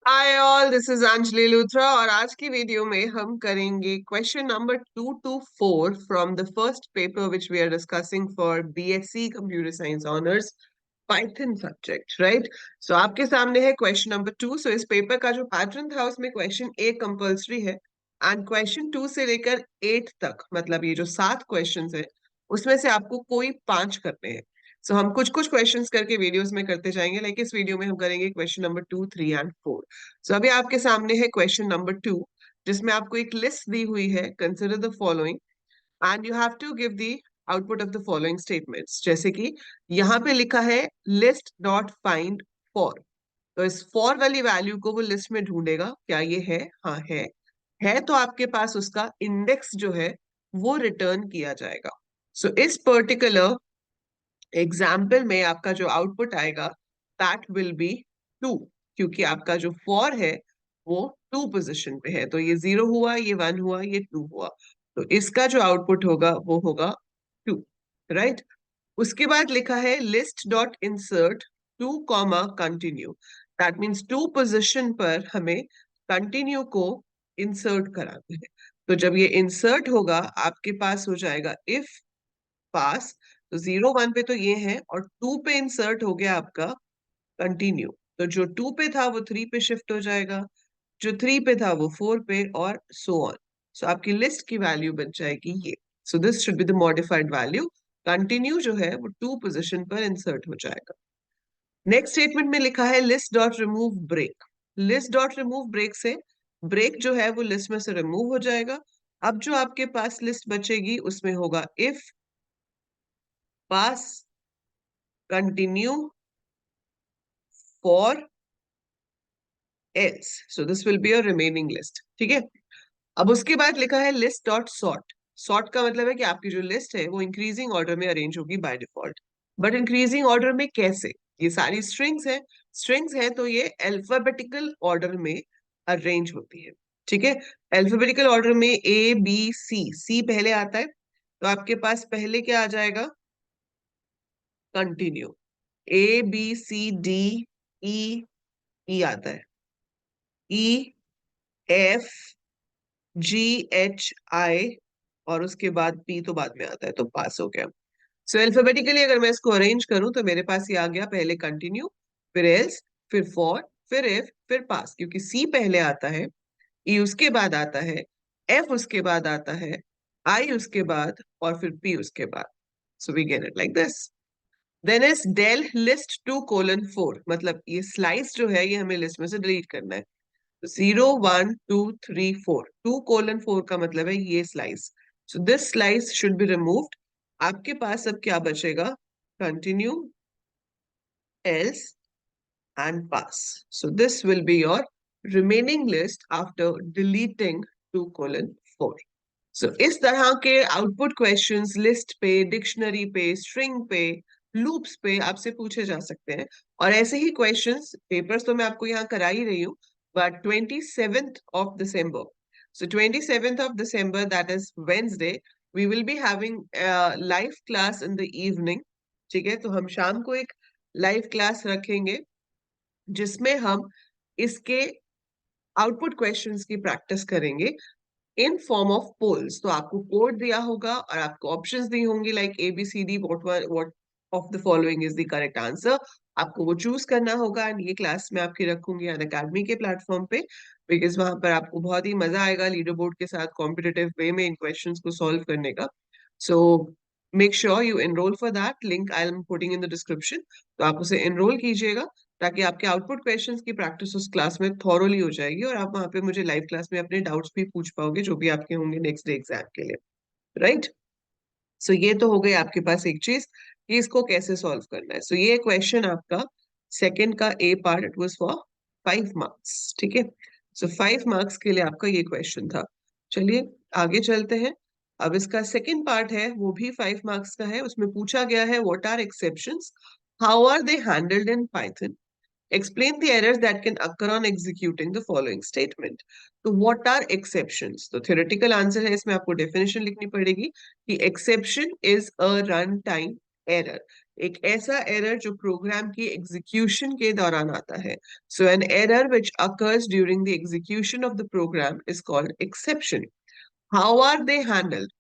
Hi all, this is Anjali Luthra और आज की वीडियो में हम करेंगे question number 2 to 4 from the first paper which we are discussing for BSc computer science honours Python subject, right. So आपके सामने है क्वेश्चन नंबर 2। सो इस पेपर का जो पैटर्न था उसमें क्वेश्चन ए कंपल्सरी है एंड क्वेश्चन 2 से लेकर 8 तक, मतलब ये जो 7 क्वेश्चन है उसमें से आपको कोई 5 करने हैं। सो हम कुछ कुछ क्वेश्चंस करके वीडियोस में करते जाएंगे, लाइक इस वीडियो में हम करेंगे क्वेश्चन नंबर 2, 3 एंड 4। सो अभी आपके सामने है क्वेश्चन नंबर 2, जिसमें आपको एक लिस्ट दी हुई है। Consider the following and you have to give the output of the following statements. जैसे कि यहाँ पे लिखा है लिस्ट डॉट फाइंड फॉर, तो इस फॉर वाली वैल्यू को वो लिस्ट में ढूंढेगा। क्या ये है? हाँ है तो आपके पास उसका इंडेक्स जो है वो रिटर्न किया जाएगा। सो इस पर्टिकुलर एग्जाम्पल में आपका जो आउटपुट आएगा दैट विल बी 2, क्योंकि आपका जो फॉर है वो 2 पोजिशन पे है। तो ये 0 हुआ, ये 1 हुआ, ये 2 हुआ, तो इसका जो आउटपुट होगा वो होगा 2, राइट। उसके बाद लिखा है list dot insert 2, continue. That means 2 position पर हमें कंटिन्यू को इंसर्ट कराना है। तो जब ये इंसर्ट होगा आपके पास हो जाएगा इफ पास। तो 0, 1 पे तो ये है और 2 पे इंसर्ट हो गया आपका कंटिन्यू। तो जो 2 पे था वो 3 पे शिफ्ट हो जाएगा, जो 3 पे था वो 4 पे, और सो ऑन। सो आपकी लिस्ट की वैल्यू बन जाएगी ये। So this should be the modified value. Continue जो है वो 2 पोजिशन पर इंसर्ट हो जाएगा। नेक्स्ट स्टेटमेंट में लिखा है list dot remove break. List dot remove break से ब्रेक जो है वो लिस्ट में से रिमूव हो जाएगा। अब जो आपके पास लिस्ट बचेगी उसमें होगा if pass continue for else, so this will be a remaining list। ठीक है। अब उसके बाद लिखा है लिस्ट डॉट सॉर्ट। सॉर्ट का मतलब है कि आपकी जो लिस्ट है वो इंक्रीजिंग ऑर्डर में अरेंज होगी by default. But increasing order में कैसे? ये सारी स्ट्रिंग्स है तो ये अल्फाबेटिकल ऑर्डर में अरेंज होती है। ठीक है। अल्फाबेटिकल ऑर्डर में ए बी सी, सी पहले आता है, तो आपके पास पहले क्या आ जाएगा? Continue. A B C D E, E आता है, E F G H I, और उसके बाद पी तो बाद में आता है, तो पास हो गया। सो अल्फाबेटिकली अगर मैं इसको अरेंज करूं तो मेरे पास ये आ गया पहले कंटिन्यू, फिर एल्स, फिर फॉर, फिर इफ, फिर पास, क्योंकि सी पहले आता है, ई उसके बाद आता है, एफ उसके बाद आता है, आई उसके बाद, और फिर पी उसके बाद। So we get it like this. Then is del list 2:4, मतलब ये स्लाइस जो है ये हमें लिस्ट में से डिलीट करना है। 0, 1, 2, 3, 4, 2:4 का मतलब है ये slice. So this slice should be removed. आपके पास अब क्या बचेगा? Continue, else and pass. So this will be your remaining list after deleting 2:4। सो इस तरह के आउटपुट क्वेश्चंस लिस्ट पे, डिक्शनरी पे, स्ट्रिंग पे, लूप्स पे आपसे पूछे जा सकते हैं। और ऐसे ही क्वेश्चंस पेपर्स तो मैं आपको यहाँ करा ही रही हूँ, but 27th of December, so 27th of December, that is Wednesday, we will be having a live class in the evening। ठीक है, तो हम शाम को एक लाइव क्लास रखेंगे जिसमें हम इसके आउटपुट क्वेश्चंस की प्रैक्टिस करेंगे इन फॉर्म ऑफ पोल्स। तो आपको कोड दिया होगा और आपको ऑप्शंस दी होंगी like A B C D, what of the following is the correct answer. आपको वो चूज करना होगा एंड ये क्लास में आपकी रखूंगी अनअकैडमी के प्लेटफॉर्म पे, बिकॉज वहां पर आपको बहुत ही मजा आएगा लीडर बोर्ड के साथ कॉम्पिटेटिव वे में इन क्वेश्चंस को सॉल्व करने का। So make sure you enrol for that, link I am putting in the description. तो आप उसे एनरोल कीजिएगा ताकि आपके आउटपुट क्वेश्चंस की प्रैक्टिस उस क्लास में थॉरोली हो जाएगी और आप वहां पे मुझे लाइव क्लास में अपने डाउट्स भी पूछ पाओगे जो भी आपके होंगे नेक्स्ट डे एग्जाम के लिए, राइट। सो ये तो हो गई आपके पास एक चीज कि इसको कैसे सॉल्व करना है। सो ये क्वेश्चन आपका सेकंड का A part, it was for 5 marks. ठीक है। सो 5 मार्क्स के लिए आपका ये क्वेश्चन था। चलिए आगे चलते हैं। अब इसका सेकंड पार्ट है वो भी 5 मार्क्स का है। उसमें पूछा गया है what are exceptions, how are they handled in Python, explain the errors that can occur on executing the following statement। तो what are exceptions? तो theoretical answer है, इसमें आपको definition लिखनी पड़ेगी कि exception is a runtime error, एक ऐसा एरर जो प्रोग्राम की एग्जीक्यूशन के दौरान आता है. So an error which occurs during the execution of the program is called exception. How are they handled?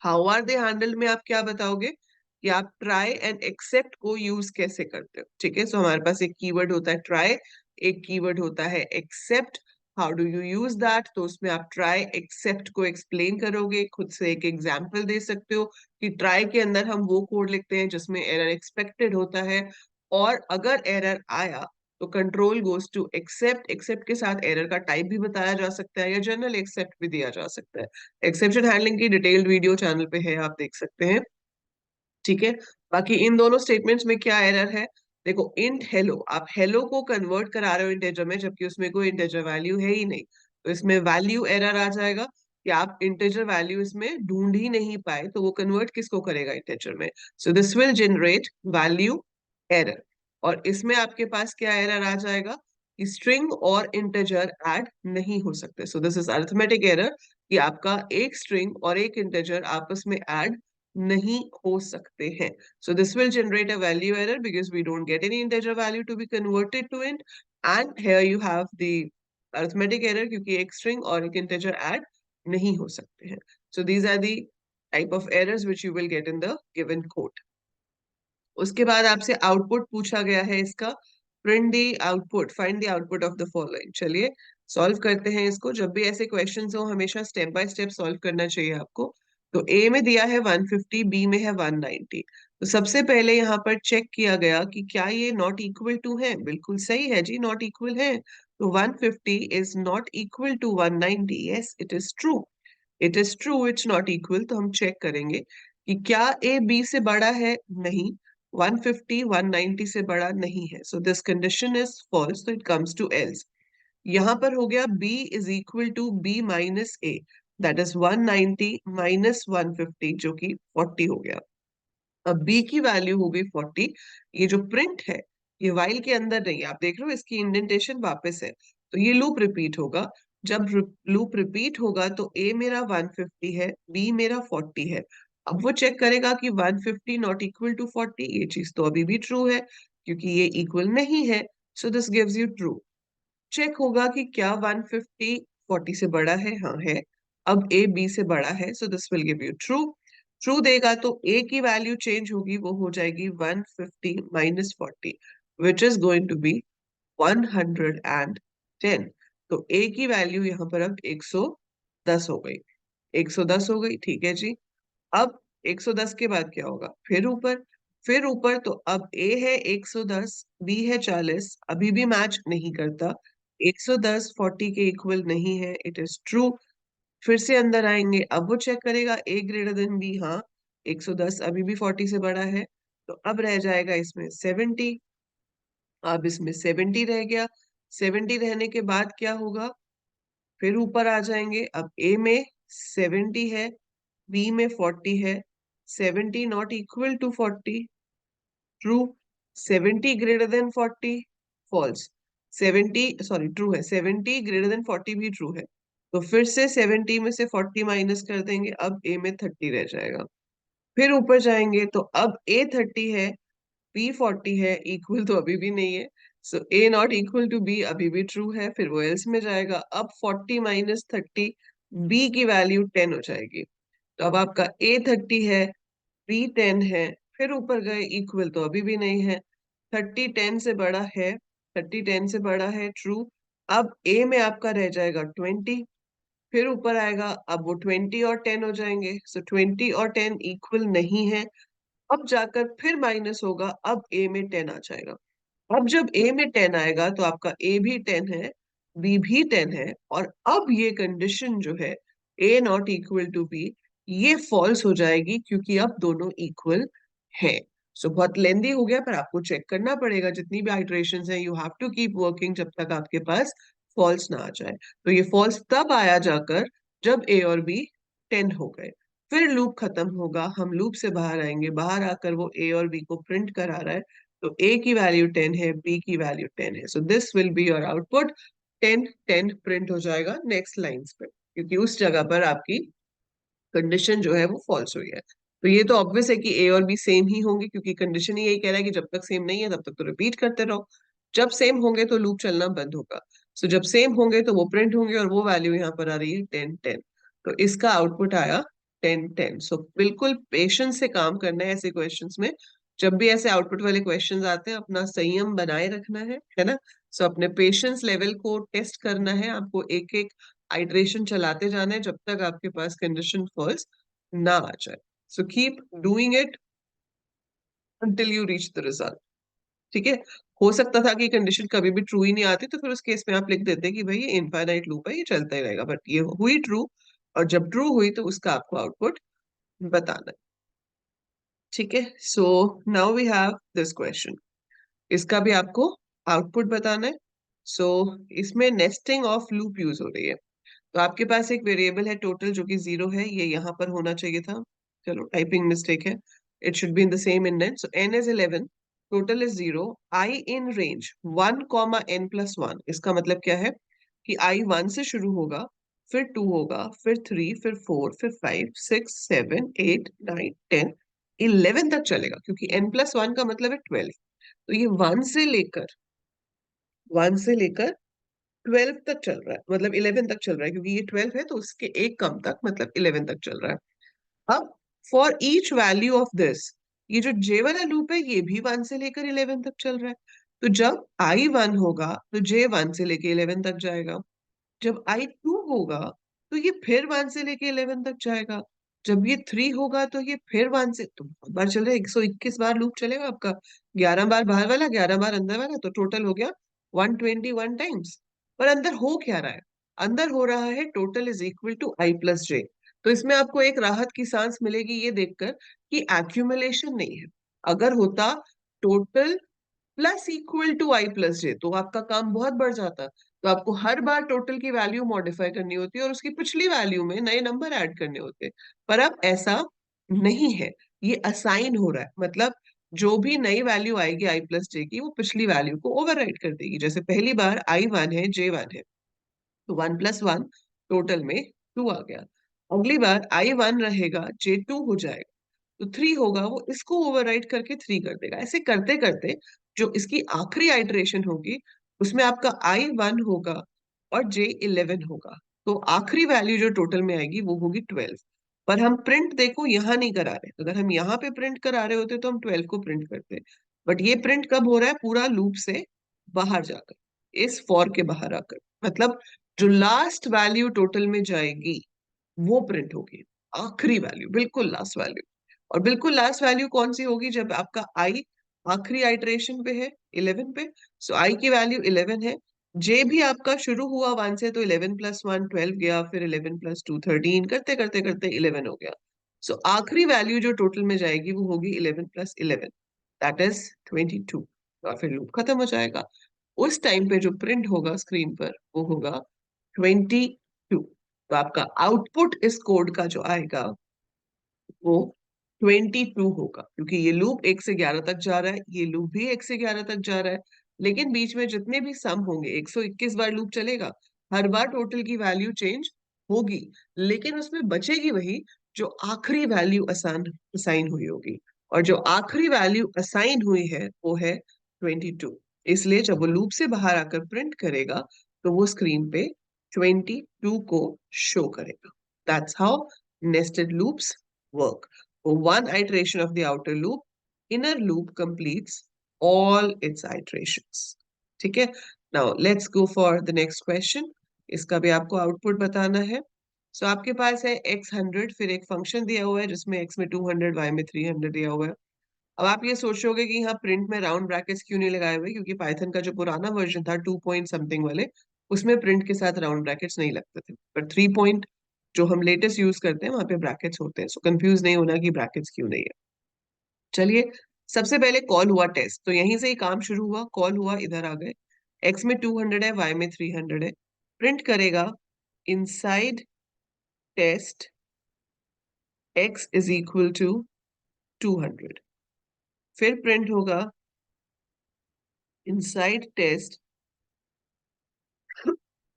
How are they handled में आप क्या बताओगे कि आप ट्राई एंड एक्सेप्ट को यूज कैसे करते हो. ठीक है, सो हमारे पास एक कीवर्ड होता है ट्राई, एक कीवर्ड होता है except. How do you use that? तो उसमें आप ट्राई एक्सेप्ट को एक्सप्लेन करोगे, खुद से एक एग्जांपल दे सकते हो कि ट्राई के अंदर हम वो कोड लिखते हैं जिसमें एरर एक्सपेक्टेड होता है, और अगर एरर आया तो control goes to except. Except के साथ एरर का टाइप भी बताया जा सकता है या जनरल एक्सेप्ट भी दिया जा सकता है. एक्सेप्शन हैंडलिंग की डिटेल्ड वीडियो चैनल पे है, आप देख सकते हैं. ठीक है, बाकी इन दोनों स्टेटमेंट्स में क्या एरर है? देखो, इंट हेलो, आप हेलो को कन्वर्ट करा रहे हो इंटेजर में, जबकि उसमें कोई इंटेजर वैल्यू है ही नहीं. तो इसमें वैल्यू एरर आ जाएगा कि आप इंटेजर वैल्यू इसमें ढूंढ ही नहीं पाए, तो वो कन्वर्ट किसको करेगा? इंटेजर में. So this will generate value error. और इसमें आपके पास क्या एरर आ जाएगा कि स्ट्रिंग और इंटेजर ऐड नहीं हो सकते. So this is arithmetic error कि आपका एक स्ट्रिंग और एक इंटेजर आपस में ऐड नहीं हो सकते हैं. So this will generate a value error because we don't get any integer value to be converted to int. And here you have the arithmetic error क्योंकि एक string और एक integer add नहीं हो सकते हैं. So these are the type of errors which you will get in the given code. उसके बाद आपसे आउटपुट पूछा गया है इसका. Print the output, find the output of the following. चलिए सॉल्व करते हैं इसको. जब भी ऐसे क्वेश्चंस हो हमेशा स्टेप बाय स्टेप सॉल्व करना चाहिए आपको. तो ए में दिया है 150, बी में है 190. तो सबसे पहले यहाँ पर चेक किया गया कि क्या ये नॉट इक्वल टू है. बिल्कुल सही है जी, नॉट इक्वल है. तो 150 is not equal to 190. Yes, it is true. It is true, it's not equal. तो हम चेक करेंगे कि क्या ए बी से बड़ा है. नहीं, 150 190 से बड़ा नहीं है. So this condition is false, तो इट कम्स टू एल्स. यहां पर हो गया b is equal to b minus a, that is 190 minus 150 जो कि 40 हो गया. अब b की वैल्यू हो गई 40. ये जो प्रिंट है ये वाइल के अंदर नहीं है, आप देख रहे हो इसकी इंडेंटेशन वापस है. तो ये लूप रिपीट होगा. जब लूप रिपीट होगा तो a मेरा 150 है, b मेरा 40 है. अब वो चेक करेगा कि 150 नॉट इक्वल टू 40. ये चीज तो अभी भी ट्रू है क्योंकि ये इक्वल नहीं है. So this gives you true. Check होगा कि क्या 150 40 से बड़ा है. हाँ है. अब a b से बड़ा है, so this will give you true. True देगा तो a की वैल्यू चेंज होगी, वो हो जाएगी 150 minus 40 which is going to be 110. तो a की वैल्यू यहाँ पर अब 110 हो गई. 110 हो गई, ठीक है जी. अब 110 के बाद क्या होगा? फिर ऊपर, फिर ऊपर. तो अब a है 110, b है 40, अभी भी मैच नहीं करता. 110 40 के इक्वल नहीं है, इट इज ट्रू. फिर से अंदर आएंगे, अब वो चेक करेगा a ग्रेटर देन b. हाँ, 110 अभी भी 40 से बड़ा है. तो अब रह जाएगा इसमें 70. अब इसमें 70 रह गया. 70 रहने के बाद क्या होगा? फिर ऊपर आ जाएंगे. अब a में 70 है, b में 40 है. 70 not equal to 40, true. 70 greater than 40, false. 70 sorry true है, 70 ग्रेटर देन 40 भी ट्रू है. तो फिर से 70 में से 40 माइनस कर देंगे, अब a में 30 रह जाएगा. फिर ऊपर जाएंगे तो अब a 30 है, b 40 है, इक्वल तो अभी भी नहीं है. So a not equal to b अभी भी ट्रू है. फिर वो एल्स में जाएगा. अब 40 माइनस 30, b की वैल्यू 10 हो जाएगी. तो अब आपका a 30 है, b 10 है. फिर ऊपर गए, इक्वल तो अभी भी नहीं है. 30 10 से बड़ा है, 30 10 से बड़ा है, ट्रू. अब a में आपका रह जाएगा 20. फिर ऊपर आएगा, अब वो 20 और 10 हो जाएंगे. सो 20 और 10 इक्वल नहीं है. अब जाकर फिर माइनस होगा, अब a में 10 आ जाएगा. अब जब a में 10 आएगा तो आपका a भी 10 है, b भी 10 है. और अब ये कंडीशन जो है a not equal to b, ये फॉल्स हो जाएगी क्योंकि अब दोनों इक्वल है. सो बहुत लेंदी हो गया, पर आपको चेक करना पड़ेगा. जितनी भी आइटरेशंस हैं you have to keep working जब तक आपके पास फॉल्स ना आ जाए. तो ये फॉल्स तब आया जाकर जब a और b 10 हो गए. फिर लूप खत्म होगा, हम लूप से बाहर आएंगे. बाहर आकर वो a और b को प्रिंट करा रहा है. तो a की वैल्यू 10 है, b की वैल्यू 10 है. So this will be your output. 10 10 print हो जाएगा नेक्स्ट लाइंस पे, क्योंकि उस जगह पर आपकी कंडीशन जो है वो फॉल्स हुई है. तो ये तो ऑब्वियस है कि ए और बी सेम ही होंगे, क्योंकि कंडीशन ही यही कह रहा है कि जब तक सेम नहीं है तब तक तो रिपीट करते रहो। जब सेम होंगे तो लूप चलना बंद होगा। सो जब सेम होंगे तो वो प्रिंट होंगे, और वो वैल्यू यहाँ पर आ रही है 10 10। तो इसका आउटपुट आया 10 10। सो बिल्कुल पेशेंस से काम करना है ऐसे क्वेश्चंस में। जब भी ऐसे आउटपुट वाले क्वेश्चंस आते हैं, अपना संयम बनाए रखना है ना। सो अपने पेशेंस लेवल को टेस्ट करना है आपको, एक एक आइटरेशन चलाते जाना है जब तक आपके पास कंडीशन फॉल्स ना आ जाए। So keep doing it until you reach the result. ठीक है। हो सकता था कि कंडीशन कभी भी ट्रू ही नहीं आती, तो फिर उस केस में आप लिख देते कि भाई ये इनफाइनाइट लूप है, ये चलता ही रहेगा। बट ये हुई ट्रू, और जब ट्रू हुई तो उसका आपको आउटपुट बताना है। ठीक है। So now we have this question. इसका भी आपको आउटपुट बताना है। सो इसमें नेस्टिंग ऑफ लूप यूज हो रही है। तो आपके पास एक वेरिएबल है टोटल, जो कि 0 है, ये यहाँ पर होना चाहिए था। चलो टाइपिंग मिस्टेक है। It should be in the same indent. So n is 11, total is 0, i in range 1 comma n plus 1। इसका मतलब क्या है कि i 1 से शुरू होगा, फिर 2 होगा, फिर 3, फिर 4, फिर 5, 6, 7, 8, 9, 10, 11 तक चलेगा, क्योंकि n प्लस 1 का मतलब है 12। तो ये 1 से लेकर 12 तक चल रहा है, मतलब 11 तक चल रहा है, क्योंकि ये 12 है तो उसके एक कम तक मतलब 11 तक चल रहा है। अब for each value of this, ये जो जे वाला लूप है ये भी 1 से लेकर 11 तक चल रहा है। तो जब आई 1 होगा तो जे 1 से लेकर 11 तक जाएगा। जब आई 2 होगा तो ये फिर 1 से लेके 11 तक जाएगा। जब ये 3 होगा तो ये फिर 1 से, तो बहुत बार चल रहा है, 121 बार लूप चलेगा आपका। 11 बार बाहर वाला, 11 बार अंदर वाला, तो टोटल हो गया 121 टाइम्स। पर अंदर हो क्या रहा है? अंदर हो रहा है total is equal to I plus J. तो इसमें आपको एक राहत की सांस मिलेगी ये देखकर कि एक्यूमुलेशन नहीं है। अगर होता total plus equal to I plus J, तो आपका काम बहुत बढ़ जाता। तो आपको हर बार टोटल की वैल्यू मॉडिफाई करनी होती है और उसकी पिछली वैल्यू में नए नंबर ऐड करने होते। पर अब ऐसा नहीं है, ये असाइन हो रहा है। मतलब जो भी नई वैल्यू आएगी आई प्लस जे की, वो पिछली वैल्यू को ओवरराइड कर देगी। जैसे पहली बार आई 1 है, जे 1 है, तो 1 प्लस 1 टोटल में 2 आ गया। अगली बार आई 1 रहेगा, जे 2 हो जाएगा, तो 3 होगा, वो इसको ओवरराइट करके 3 कर देगा। ऐसे करते करते जो इसकी आखिरी आइटरेशन होगी उसमें आपका आई 1 होगा और जे 11 होगा। तो आखिरी वैल्यू जो टोटल में आएगी वो होगी 12। पर हम प्रिंट देखो यहाँ नहीं करा रहे। अगर हम यहाँ पे प्रिंट करा रहे होते तो हम 12 को प्रिंट करते। बट ये प्रिंट कब हो रहा है? पूरा लूप से बाहर जाकर, इस फॉर के बाहर आकर। मतलब जो लास्ट वैल्यू टोटल में जाएगी वो प्रिंट होगी, आखिरी वैल्यू, बिल्कुल लास्ट वैल्यू। और बिल्कुल लास्ट वैल्यू कौन सी होगी? जब आपका आई आखिरी आइटरेशन पे है 11 पे, सो आई की वैल्यू 11 है। जे भी आपका शुरू हुआ 1 से, तो 11 प्लस 1 12 गया, फिर 11 प्लस 2 13, करते करते करते 11 हो गया। सो आखिरी वैल्यू जो टोटल में जाएगी वो होगी 11 प्लस 11, दैट इज 22। और फिर लूप खत्म हो जाएगा। उस टाइम पे जो प्रिंट होगा स्क्रीन पर वो होगा 22। तो आपका आउटपुट इस कोड का जो आएगा वो 22 होगा, क्योंकि ये लूप 1 से 11 तक जा रहा है, ये लूप भी 1 से 11 तक जा रहा है। लेकिन बीच में जितने भी सम होंगे, 121 बार लूप चलेगा, हर बार टोटल की वैल्यू चेंज होगी, लेकिन उसमें बचेगी वही जो आखिरी वैल्यू असाइन हुई होगी। और जो आखिरी वैल्यू असाइन हुई है वो है 22। इसलिए जब वो लूप से बाहर आकर प्रिंट करेगा तो वो स्क्रीन पे 22 को शो करेगा। That's how nested loops work. For one iteration of the outer loop, inner loop completes all its iterations. ठीक है। Now let's go for the next question. इसका भी आपको आउटपुट बताना है। सो आपके पास है x 100, फिर एक फंक्शन दिया हुआ है जिसमें x में 200, y में 300 दिया हुआ है। अब आप ये सोचोगे कि यहाँ प्रिंट में राउंड ब्रैकेट्स क्यों नहीं लगाए हुए, क्योंकि पाइथन का जो पुराना वर्जन था 2 पॉइंट समथिंग वाले, उसमें प्रिंट के साथ राउंड ब्रैकेट्स नहीं लगते थे। पर 3 पॉइंट जो हम लेटेस्ट यूज करते हैं वहां पे ब्रैकेट्स होते हैं। सो कंफ्यूज नहीं होना कि ब्रैकेट्स क्यों नहीं है। चलिए, सबसे पहले कॉल हुआ टेस्ट, तो यहीं से ही काम शुरू हुआ। कॉल हुआ, इधर आ गए, एक्स में 200 है, वाई में 300 है। प्रिंट करेगा inside test x is equal to 200। फिर प्रिंट होगा inside test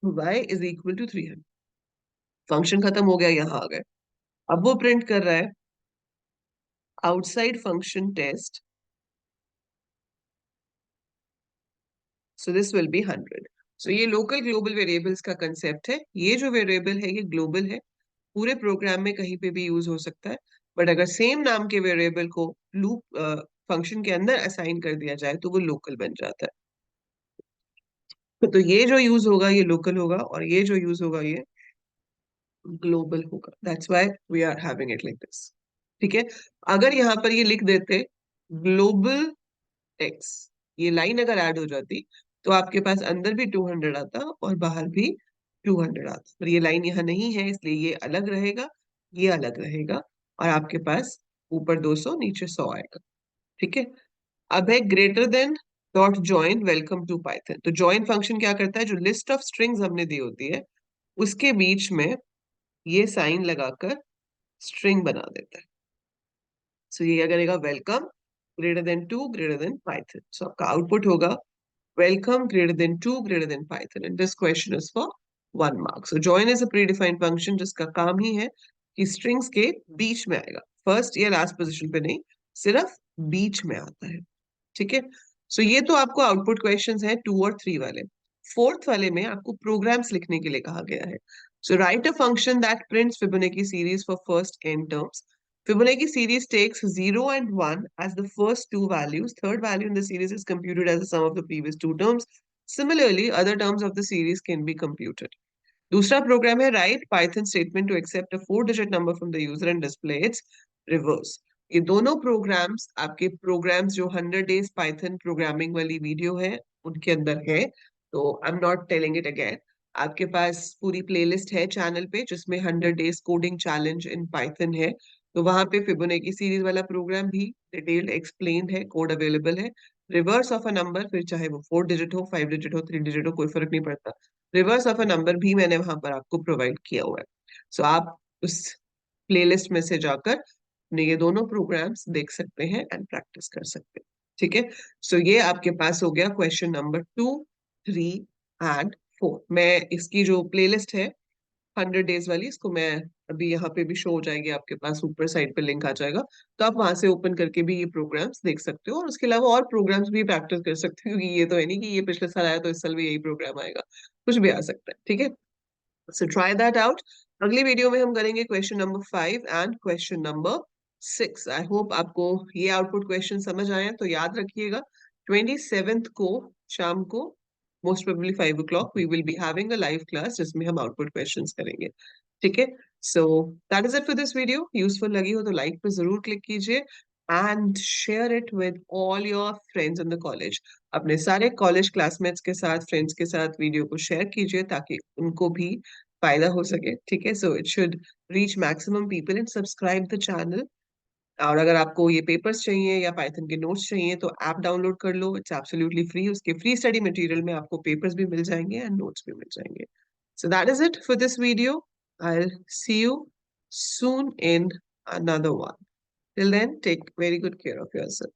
y is equal to 300। Function खत्म हो गया, यहाँ आ गए। अब वो प्रिंट कर रहा है outside function test. So this will be 100. So ये local global variables का concept है. ये जो variable है ये global है, पूरे प्रोग्राम में कहीं पे भी यूज हो सकता है. बट अगर सेम नाम के वेरिएबल को लूप फंक्शन के अंदर असाइन कर दिया जाए तो वो लोकल बन जाता है. तो ये जो यूज होगा ये लोकल होगा और ये जो यूज होगा ये ग्लोबल होगा. That's why we are having it like this. ठीक है. अगर यहाँ पर ये लिख देते ग्लोबल एक्स, ये लाइन अगर ऐड हो जाती तो आपके पास अंदर भी 200 आता और बाहर भी 200 आता. पर ये लाइन यहाँ नहीं है इसलिए ये अलग रहेगा, ये अलग रहेगा और आपके पास ऊपर 200 नीचे 100 आएगा. ठीक है. अब है greater than dot join welcome to Python. तो ज्वाइन फंक्शन क्या करता है, जो लिस्ट ऑफ स्ट्रिंग्स हमने दी होती है उसके बीच में ये साइन लगाकर स्ट्रिंग बना देता है. सो ये क्या करेगा, welcome greater than to greater than Python. So आपका आउटपुट होगा welcome greater than 2 greater than Python, and this question is for 1 mark. So join is a predefined function जिसका काम ही है कि strings के बीच में आएगा, फर्स्ट या लास्ट पोजीशन पे नहीं, सिर्फ बीच में आता है. ठीक है. सो ये तो आपको आउटपुट क्वेश्चंस हैं 2 और 3 वाले. फोर्थ वाले में आपको प्रोग्राम्स लिखने के लिए कहा गया है. So write a function that prints Fibonacci series for first n terms. Fibonacci series takes 0 and 1 as the first two values. Third value in the series is computed as the sum of the previous two terms. Similarly, other terms of the series can be computed. दूसरा program है write Python statement to accept a 4 digit number from the user and display its reverse. ये दोनों programs आपके programs जो 100 days Python programming वाली video है उनके अंदर है. तो I am not telling it again. आपके पास पूरी प्लेलिस्ट है चैनल पे जिसमें 100 days coding challenge in Python है. तो वहां पे फिबोनाची सीरीज वाला प्रोग्राम भी डिटेल्ड एक्सप्लेन्ड है, कोड अवेलेबल है. रिवर्स ऑफ अ नंबर, फिर चाहे वो 4 डिजिट हो, 5 डिजिट हो, 3 डिजिट हो, कोई फर्क नहीं पड़ता. रिवर्स ऑफ अ नंबर भी मैंने वहां पर आपको प्रोवाइड किया हुआ है. सो आप उस प्लेलिस्ट में से जाकर अपने ये दोनों प्रोग्राम्स देख सकते हैं एंड प्रैक्टिस कर सकते हैं. ठीक है. सो ये आपके पास हो गया क्वेश्चन नंबर 2, 3 एंड 4. मैं इसकी जो प्लेलिस्ट है 100 days वाली, इसको मैं अभी यहाँ पे भी शो हो जाएगी आपके पास, ऊपर साइड पे लिंक आ जाएगा. तो आप वहां से ओपन करके भी ये प्रोग्राम्स देख सकते हो और उसके अलावा और प्रोग्राम्स भी प्रैक्टिस कर सकते हो, क्योंकि ये तो है नहीं कि ये पिछले साल आया तो इस साल भी यही प्रोग्राम आएगा, कुछ भी आ सकता है. ठीक है. So try that out. अगली वीडियो में हम करेंगे question number 5 and question number 6. I hope आपको ये आउटपुट क्वेश्चन समझ आए हैं. तो याद रखिएगा 27th को शाम को most probably 5 o'clock we will be having a live class जिसमें हम आउटपुट क्वेश्चंस करेंगे. ठीक है. So that is it for this video. Useful लगी हो तो लाइक पे जरूर क्लिक कीजिए and share it with all your friends in the college. अपने सारे कॉलेज क्लासमेट्स के साथ, फ्रेंड्स के साथ वीडियो को शेयर कीजिए ताकि उनको भी फायदा हो सके. ठीक है. So it should reach maximum people and subscribe the channel. और अगर आपको ये पेपर्स चाहिए या पाइथन के नोट्स चाहिए तो ऐप डाउनलोड कर लो, इट्स एब्सोल्युटली फ्री. उसके फ्री स्टडी मटेरियल में आपको पेपर्स भी मिल जाएंगे एंड नोट्स भी मिल जाएंगे. सो that is it for this video. I will see you soon in another one. Till then, take very good care of yourself.